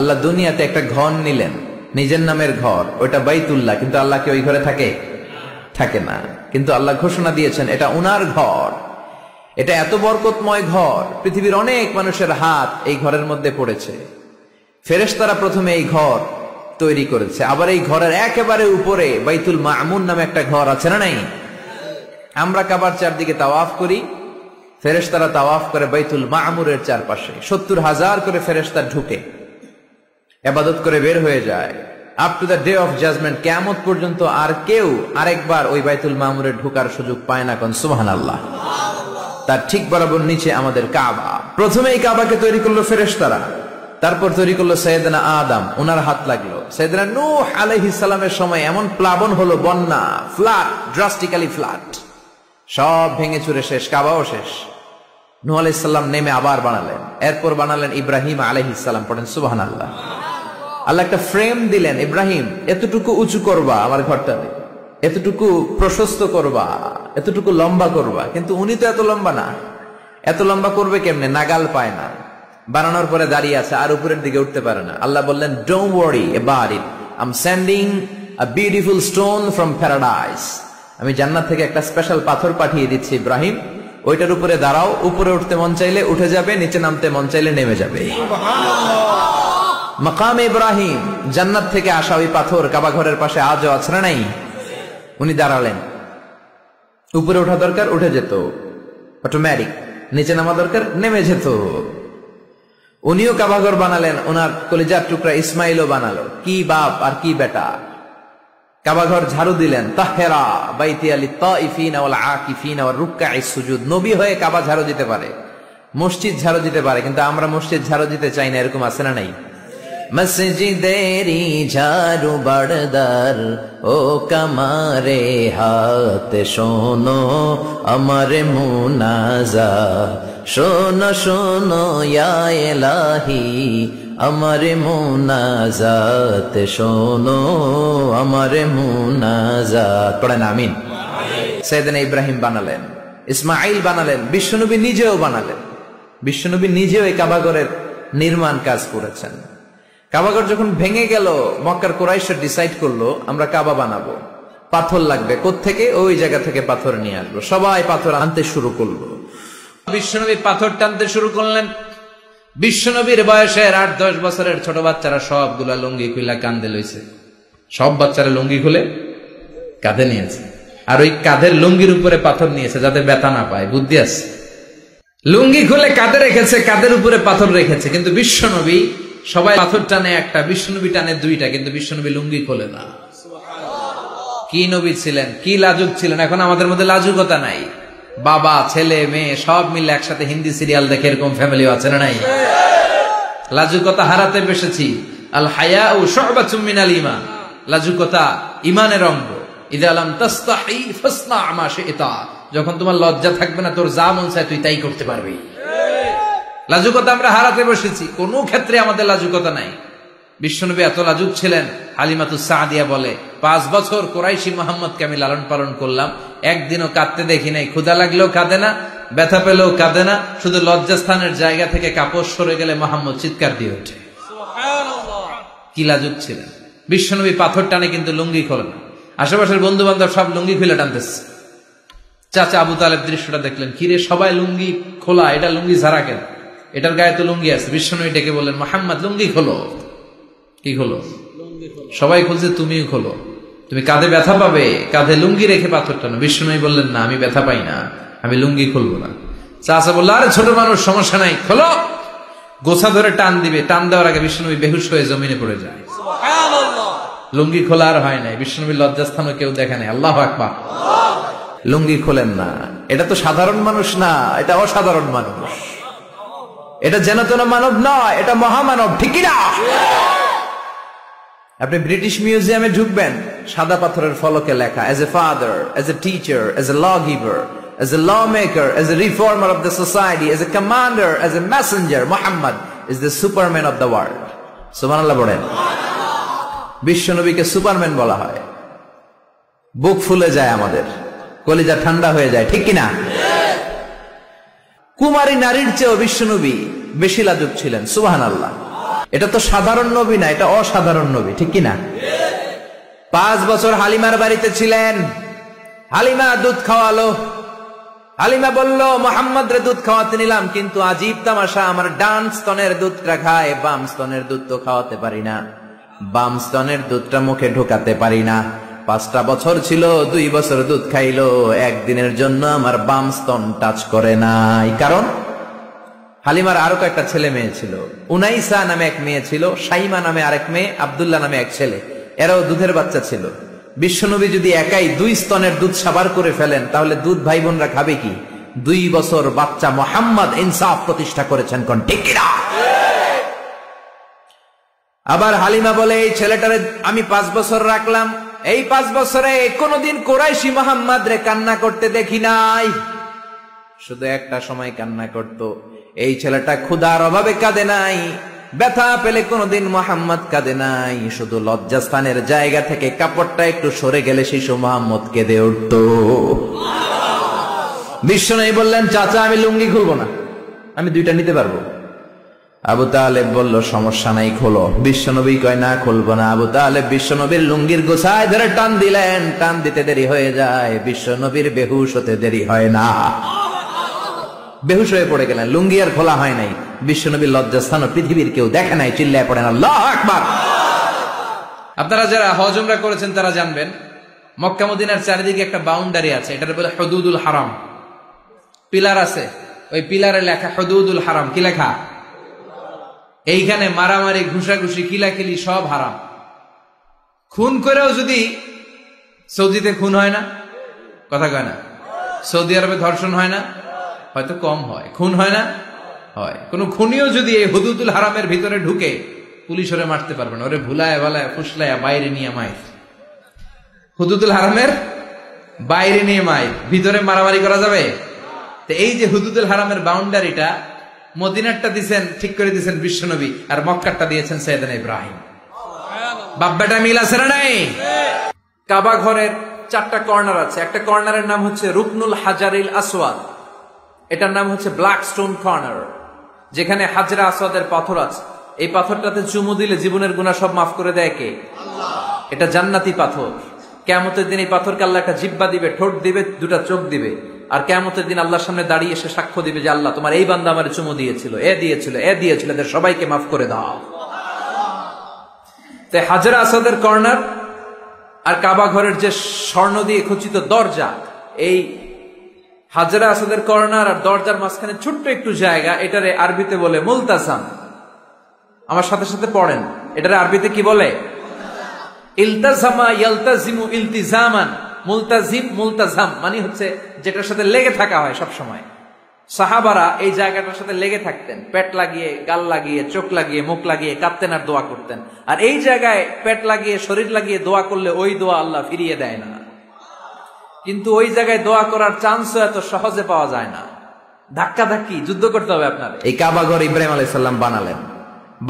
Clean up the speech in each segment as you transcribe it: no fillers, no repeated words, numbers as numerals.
আল্লাহ দুনিয়াতে একটা ঘর নিলেন, নিজের নামের ঘর, ওইটা বাইতুল্লাহ, কিন্তু আল্লাহ কি ওই ঘরে থাকে না। কিন্তু আল্লাহ ঘোষণা দিয়েছেন এটা উনার ঘর, এটা এত বরকতময় ঘর, পৃথিবীর অনেক মানুষের হাত এই ঘরের মধ্যে পড়েছে। ফেরেশতারা প্রথমে এই ঘর তৈরি করেছে, আবার এই ঘরের একেবারে উপরে বাইতুল মামুন নামে একটা ঘর আছে না নাই? আমরা কাবার চারদিকে তাওয়াফ করি, ফেরেশতারা তাওয়াফ করে বাইতুল মামুরের চারপাশে। 70,000 করে ফেরেশতা ঢুকে ইবাদত করে বের হয়ে যায়। Up to the day of judgement, কিয়ামত পর্যন্ত আর কেউ আরেকবার ওই বাইতুল মামুরে ঢোকার সুযোগ পায় না। কোন সুবহানাল্লাহ। তার ঠিক বরাবর নিচে আমাদের কাবা। প্রথমে এই কাবাকে তৈরি করলো ফেরেশতারা, তারপর তৈরি করলো সাইয়েদনা আদম, ওনার হাত লাগলো। সাইয়েদনা নূহ আলাইহিস সালামের সময় এমন প্লাবন হলো, বন্যা, ফ্লাড, ড্রাস্টিক্যালি ফ্লাড, সব ভেঙে চুরে শেষ, কাবাও শেষ। নূহ আলাইহিস সালাম নেমে আবার বানালেন, এরপর বানালেন ইব্রাহিম আলাইহিস সালাম। পড়েন সুবহানাল্লাহ। আল্লাহ একটা ফ্রেম দিলেন, ইব্রাহিম এতটুকু উঁচু করবা আমার ঘরটাতে, এতটুকু প্রশস্ত করবা, এতটুকু লম্বা করবা। কিন্তু উনি তো এত লম্বা না, এত লম্বা করবে কেমনে? নাগাল পায় না। বানানোর পরে দাঁড়িয়ে আছে, আর উপরের দিকে উঠতে পারে না। আল্লাহ বললেন, don't worry about it, I am sending a beautiful stone from paradise. আমি জান্নাত থেকে একটা স্পেশাল পাথর পাঠিয়ে দিচ্ছি ইব্রাহিম, ওইটার উপরে দাঁড়াও, উপরে উঠতে মন চাইলে উঠে যাবে, নিচে নামতে মন চাইলে নেমে যাবে। মাকাম ইব্রাহিম, জান্নাত থেকে আসা ওই পাথর কাবা ঘরের পাশে আজও আছে না নাই? উনি দাঁড়ালেন, উপরে ওঠা দরকার উঠে যেত অটোমেটিক, নিচে নামা দরকার নেমে যেত। উনিও কাবাঘর বানালেন, ওনার কলিজার টুকরা ইসমাইলও বানালো। কি বাপ আর কি বেটা! কাবাঘর ঝাড়ু দিলেন, তাহেরা বাইতি লিত-তাইফিনা ওয়াল আকিফিনা ওয়ার রুকআইস সুজুদ। নবী হয়ে কাবা ঝাড়ু দিতে পারে, মসজিদ ঝাড়ু দিতে পারে, কিন্তু আমরা মসজিদ ঝাড়ু দিতে চাই না। এরকম আছে না নাই? মসজিদেরি ঝাড়ু বারদার, ও কামারে হাত শোনো আমার মুনাজা, শোনো শোনো ইয়া ইলাহি আমার মুনাজাত, শোনো আমার মুনাজাত। পড়েন আমিন। সাইয়েদনা ইব্রাহিম বানালেন, ইসমাইল বানালেন, বিশ্বনবী নিজেও বানালেন। বিশ্বনবী নিজেও এই কাবাঘরের নির্মাণ কাজ করেছেন। কাবাঘর যখন ভেঙে গেল, মক্কার কুরাইশরা ডিসাইড করলো আমরা কাবা বানাবো, পাথর লাগবে। কোত্থেকে? ওই জায়গা থেকে পাথর নিয়ে আসবো। সবাই পাথর আনতে শুরু করলো। বিশ্বনবী পাথর টানতে শুরু করলেন। বিশ্বনবীর বয়সের 8-10 বছরের ছোট বাচ্চারা সবগুলা লুঙ্গি খুলে কাঁধে লইছে। সব বাচ্চারা লুঙ্গি খুলে কাঁধে নিয়েছে, আর ওই কাঁধের লুঙ্গির উপরে পাথর নিয়েছে যাতে ব্যথা না পায়। বুদ্ধি আছে। লুঙ্গি খুলে কাঁধে রেখেছে, কাঁধের উপরে পাথর রেখেছে। কিন্তু বিশ্বনবী, সবাই পাথর টানে একটা, বিশ্বনবী টানে দুইটা, কিন্তু বিশ্বনবী লুঙ্গি খোলে না। কি নবী ছিলেন, কি লাজুক ছিলেন! এখন আমাদের মধ্যে লাজুকতা নাই। বাবা ছেলে মেয়ে সব মিলে একসাথে হিন্দি সিরিয়াল দেখে, এরকম ফ্যামিলিও আছে না নাই? লাজুকতা হারাতে বসেছি। আল হায়াউ শু'বাতুম মিনাল ঈমান। লাজুকতা ঈমানের অঙ্গ। ইযা লাম তাসতাহি ফাসনা মা শি'তা। যখন তোমার লজ্জা থাকবে না, তোর যা মন চায় তুই তাই করতে পারবি। লাজুকতা আমরা হারাতে বসেছি, কোন ক্ষেত্রে আমাদের লাজুকতা নাই। বিশ্বনবী এত লাজুক ছিলেন, হালিমাতুস সাদিয়া বলে 5 বছর কুরাইশি মুহাম্মদকে আমি লালন পালন করলাম, একদিনও কাঁদতে দেখি নাই। ক্ষুধা লাগলেও কাঁদে না, ব্যথা পেলেও কাঁদে না, শুধু লজ্জাস্থানের জায়গা থেকে কাপড় সরে গেলে মুহাম্মদ চিৎকার দিয়ে ওঠে। কি লাজুক ছিলেন! বিশ্বনবী পাথর টানে কিন্তু লুঙ্গি খোলে না। আশেপাশের বন্ধু বান্ধব সব লুঙ্গি খুলে টানতেছে। চাচা আবু তালেব দৃশ্যটা দেখলেন, কিরে সবাই লুঙ্গি খোলা, এটা লুঙ্গি ছাড়া কেন? এটার গায়ে তো লুঙ্গি আছে। বিশ্বনবী ডেকে বললেন, মুহাম্মদ লুঙ্গি খোলো। কি খোলো? সবাই খুলছে, তুমিও খোলো। তুমি কাঁধে ব্যথা পাবে, কাঁধে লুঙ্গি রেখে পাথর টানো। বিশ্বনবী বললেন, না আমি ব্যথা পাই না, আমি লুঙ্গি খুলবো না। চাচা বলল, আরে ছোট মানুষ, সমস্যা নাই, খোলো। গোছা ধরে টান দিবে, টান দেওয়ার আগে বিশ্বনবী বেহুশ হয়ে জমিনে পড়ে যায়। লুঙ্গি খোলা আর হয় নাই। বিশ্বনবীর লজ্জাস্থানও কেউ দেখে নাই। আল্লাহু আকবার। লুঙ্গি খোলেন না। এটা তো সাধারণ মানুষ না, এটা অসাধারণ মানুষ। এটা যেন তেন মানব নয়, এটা মহামানব। ঠিক না? আপনি ব্রিটিশ মিউজিয়ামে ঢুকবেন, সাদা পাথরের ফলকে লেখা, as a father, as a teacher, as a law giver, as a law maker, as a reformer of the society, as a commander, as a messenger, Muhammad is the superman of the world. সুবহানাল্লাহ বলেন। বিশ্বনবীকে Superman বলা হয়। বুক ফুলে যায় আমাদের, কলিজা ঠান্ডা হয়ে যায়। ঠিক কিনা? কুমারী নারীর চেয়েও বিশ্বনবী বেশি লাজুক ছিলেন। সুবহানাল্লাহ। এটা তো সাধারণ নবী না, এটা অসাধারণ নবী, ঠিক কিনা? 5 বছর হালিমার বাড়িতে ছিলেন। হালিমা দুধ খাওয়ালো। হালিমা বলল, মোহাম্মদ রে দুধ খাওয়াতে নিলাম, কিন্তু আজীব তামাশা, আমার ডান স্তনের দুধটা খায়, বাম স্তনের দুধ তো খাওয়াতে পারি না, বাম স্তনের দুধটা মুখে ঢোকাতে পারি না। 5টা বছর ছিল, 2 বছর দুধ খাইলো, একদিনের জন্য আমার বাম স্তন টাচ করে নাই। কারণ হালিমার আরো কয়েকটা ছেলে মেয়ে ছিল। উনাইসা নামে এক মেয়ে ছিল, সাইমা নামে আরেক মেয়ে, আব্দুল্লাহ নামে এক ছেলে। এরাও দুধের বাচ্চা ছিল। বিশ্বনবী যদি একাই 2 স্তনের দুধ সাবার করে ফেলেন, তাহলে দুধ ভাই বোনরা খাবে কি? 2 বছর বাচ্চা মোহাম্মদ ইনসাফ প্রতিষ্ঠা করেছেন, কোন ঠিক কিনা? আবার হালিমা বলে, এই ছেলেটারে আমি 5 বছর রাখলাম, এই 5 বছরে কোনদিন কোরাইশি মোহাম্মদ রে কান্না করতে দেখি নাই। শুধু একটা সময় কান্না করত, এই ছেলেটা ক্ষুধার অভাবে কাঁদে নাই, ব্যথা পেলে কোনদিন মোহাম্মদ কাঁদে নাই, শুধু লজ্জাস্থানের জায়গা থেকে কাপড়টা একটু সরে গেলে শিশু মোহাম্মদ কেঁদে উঠত। বিশ্বনবী বললেন, চাচা আমি লুঙ্গি খুলবো না, আমি 2টা নিতে পারবো। আবু তালেব বলল, সমস্যা নাই, খোলো। বিশ্বনবী কয়, না খুলবো না। আবু তালেব বিশ্বনবীর লুঙ্গির গোছায় ধরে টান দিলেন, টান দিতে দেরি হয়ে যায়, বিশ্বনবীর বেহুশ হতে দেরি হয় না, বেহুশ হয়ে পড়ে গেলেন। লুঙ্গি আর খোলা হয় নাই। বিশ্বনবীর লজ্জাস্থান পৃথিবীর কেউ দেখে নাই, চিল্লায় পড়েন আল্লাহু আকবার। আপনারা যারা হজ উমরা করেছেন তারা জানবেন, মক্কা মদিনার চারিদিকে একটা বাউন্ডারি আছে, এটার বলে হুদুদুল হারাম। পিলার আছে, ওই পিলারে লেখা হুদুদুল হারাম। কি লেখা? এইখানে মারামারি, ঘুষাঘুষি, কিলাকিলি সব হারাম। খুন করেও যদি, সৌদিতে খুন হয় না, কথা কয় না? সৌদি আরবে ধর্ষণ হয় না, হয়তো কম হয়, খুন হয় না, হয়। কোন খুনিও যদি এই হুদুদুল হারামের ভিতরে ঢুকে, পুলিশ ওরে মারতে পারবে না, ওরে ভুলায় ভালায় ফুসলায় বাইরে নিয়ে মাইর। হুদুদুল হারামের বাইরে নিয়ে মাইর, ভিতরে মারামারি করা যাবে? তো এই যে হুদুদুল হারামের বাউন্ডারিটা, মদিনারটা দিয়েছেন, ঠিক করে দিয়েছেন বিশ্বনবী, আর মক্কারটা দিয়েছেন সাইয়েদনা ইব্রাহিম। বাপ বেটা মিল আছে না নাই? কাবা ঘরের 4টা কর্নার আছে। একটা কর্নারের নাম হচ্ছে রুকনুল হাজারিল আসওয়াদ, এটার নাম হচ্ছে ব্ল্যাক স্টোন কর্নার, যেখানে হাজরা আসওয়াদের পাথর আছে। এই পাথরটাতে চুমু দিলে জীবনের গুনাহ সব মাফ করে দেয় কে? আল্লাহ। এটা জান্নাতি পাথর। কিয়ামতের দিন এই পাথরকে আল্লাহ একটা জিহ্বা দিবে, ঠোঁট দিবে, 2টা চোখ দিবে, আর কিয়ামতের দিন আল্লাহর সামনে দাঁড়িয়ে এসে সাক্ষ্য দিবে যে আল্লাহ তোমার এই বান্দা আমারে চুমু দিয়েছিল, এ দিয়েছিল, এ দিয়েছিল, এদের সবাইকে মাফ করে দাও। তাই হাজরা আসওয়াদের কর্নার আর কাবা ঘরের যে স্বর্ণ দিয়ে খচিত দরজা, এই হাজরা আসওয়াদের কর্নার আর দরজার মাঝখানে ছোট্ট একটু জায়গা, এটারে আরবিতে বলে মুলতাজাম। আমার সাথে সাথে পড়েন, এটারে আরবিতে কি বলে? ইলতাজামা ইয়ালতাজিমু ইলতিজামান। মুলতাজিম, মুলতাজাম মানে হচ্ছে যেটার সাথে লেগে থাকা হয় সব সময়। সাহাবারা এই জায়গাটার সাথে লেগে থাকতেন, পেট লাগিয়ে, গাল লাগিয়ে, চোখ লাগিয়ে, মুখ লাগিয়ে কাঁদতেন আর দোয়া করতেন। আর এই জায়গায় পেট লাগিয়ে, শরীর লাগিয়ে দোয়া করলে ওই দোয়া আল্লাহ ফিরিয়ে দেয় না। কিন্তু ওই জায়গায় দোয়া করার চান্সও এত সহজে পাওয়া যায় না, ধাক্কা ধাক্কি যুদ্ধ করতে হবে আপনার। এই কাবা ঘর ইব্রাহিম আলাইহিস সালাম বানালেন।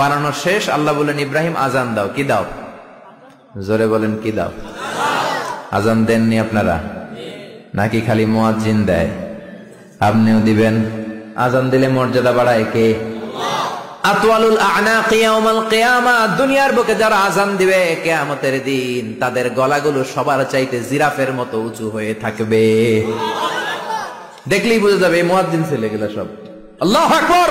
বানানো শেষ, আল্লাহ বলেন, ইব্রাহিম আজান দাও। কি দাও? জোরে বলেন, কি দাও? আজান দেননি আপনারা নাকি খালি মুয়াজ্জিন দেয়? আপনিও দিবেন। আজান দিলে মর্যাদা বাড়ায় কে? আতওয়ালুল আ'নাকি ইয়াউমাল কিয়ামা। দুনিয়ার বুকে যারা আজান দিবে কিয়ামতের দিন, তাদের গলাগুলো সবার চাইতে জিরাফের মতো উঁচু হয়ে থাকবে। দেখলেই বুঝে যাবে মুয়াজ্জিন ছেলে গেলা সব। আল্লাহু আকবার।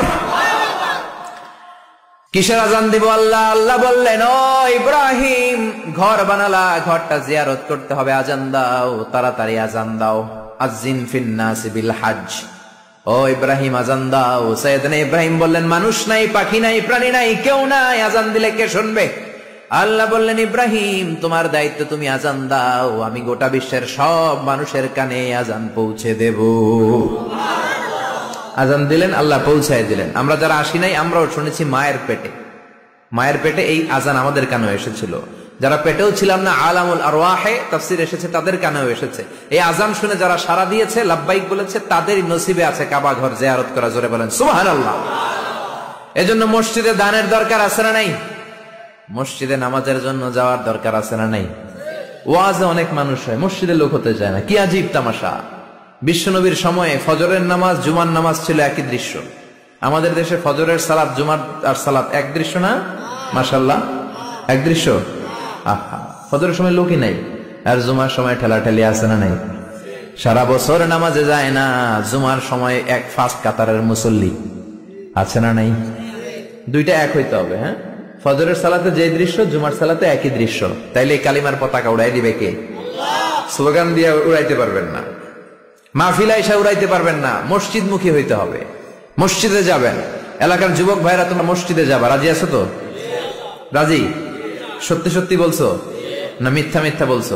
কিসের আজান দিব? আল্লাহ আল্লাহ বললেন, ও ইব্রাহিম, ঘর বানালা, ঘরটা জিয়ারত করতে হবে, আজান দাও, তাড়াতাড়ি আজান দাও। আযিন ফিন নাস বিল হজ। ও ইব্রাহিম আজান দাও। সাইয়েদনা ইব্রাহিম বললেন, মানুষ নাই, পাখি নাই, প্রাণী নাই, কেউ নাই, আজান দিলে কে শুনবে? আল্লাহ বললেন, ইব্রাহিম তোমার দায়িত্ব, তুমি আজান দাও, আমি গোটা বিশ্বের সব মানুষের কানে আজান পৌঁছে দেব। আজান দিলেন, আল্লাহ পৌঁছায় দিলেন। আমরা যারা আসি নাই, আমরাও শুনেছি মায়ের পেটে, মায়ের পেটে এই আজান আমাদের কানেও এসেছিল। যারা পেটেও ছিলাম না, আলামুল আরওয়াহে তাফসীর এসেছে, তাদের কানেও এসেছে। এই আজান শুনে যারা সাড়া দিয়েছে, লাব্বাইক বলেছে, তাদেরই নসিবে আছে কাবা ঘর জিয়ারত করা। জোরে বলেন সুবহানাল্লাহ। এজন্য মসজিদে দানের দরকার আছে না নাই? মসজিদে নামাজের জন্য যাওয়ার দরকার আছে না নাই? ওয়াজে অনেক মানুষ হয়, মসজিদে লোক হতে চায় না। কি আজীব তামাশা! বিশ্বনবীর সময়ে ফজরের নামাজ, জুমার নামাজ ছিল একই দৃশ্য। আমাদের দেশে ফজরের সালাত জুমার আর সালাত এক দৃশ্য না? মাশাআল্লাহ, এক দৃশ্য। আহা, ফজরের সময় লোকই নাই, আর জুমার সময় ঠেলাঠেলি আছে না নাই? সারা বছর নামাজে যায় না, জুমার সময় এক ফার্স্ট কাতারের মুসল্লি আছে না নাই? দুইটা এক হইতে হবে। হ্যাঁ, ফজরের সালাতে যে দৃশ্য, জুমার সালাতে একই দৃশ্য। তাইলে এই কালিমার পতাকা উড়াই দিবে কে? স্লোগান দিয়ে উড়াইতে পারবেন না, মাহফিল আইসা উড়াইতে পারবেন না, মসজিদমুখী হইতে হবে। মসজিদে যাবেন, এলাকার যুবক ভাইরা তোমরা মসজিদে যাবা, রাজি আছো তো? রাজি? সত্যি সত্যি বলছো না মিথ্যা মিথ্যা বলছো?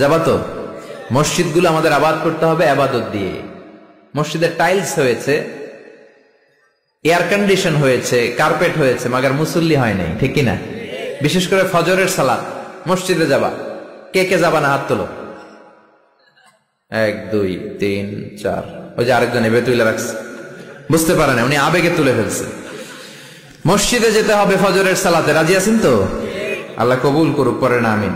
যাবা তো? মসজিদগুলো আমাদের আবাদ করতে হবে আবাদত দিয়ে। মসজিদের টাইলস হয়েছে, এয়ার কন্ডিশন হয়েছে, কার্পেট হয়েছে, মাগার মুসল্লি হয় নাই, ঠিক কিনা? বিশেষ করে ফজরের সালাত মসজিদে যাবা, কে কে যাবা না হাত তোলো? 1 2 3 4। ওই যে আরেকজন এভাবে তুলে রাখছে, বুঝতে পারে না, উনি আবেগে তুলে ফেলছে। মসজিদে যেতে হবে ফজরের সালাতে, রাজি আছেন তো? আল্লাহ কবুল করুক, পরে না আমিন।